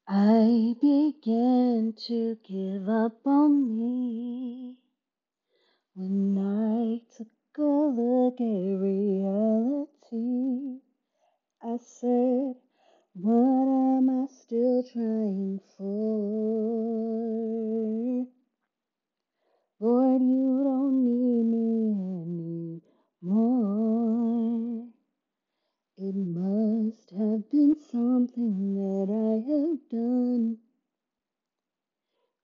I began to give up on me when I took a look at reality. I said, what am I still trying for? Lord, you don't need me anymore. It must have been something that I have done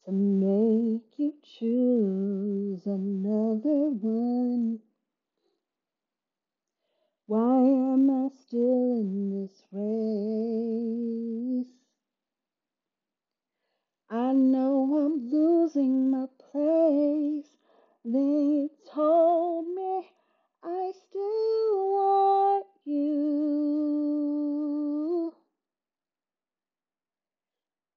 to make you choose another one. Why am I still in this race? I know I'm losing my place. They told me I still want you,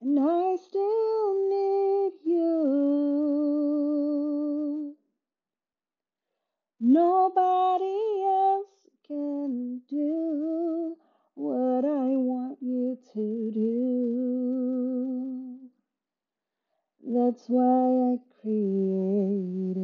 and I still need you. Nobody else can do what I want you to do. That's why I created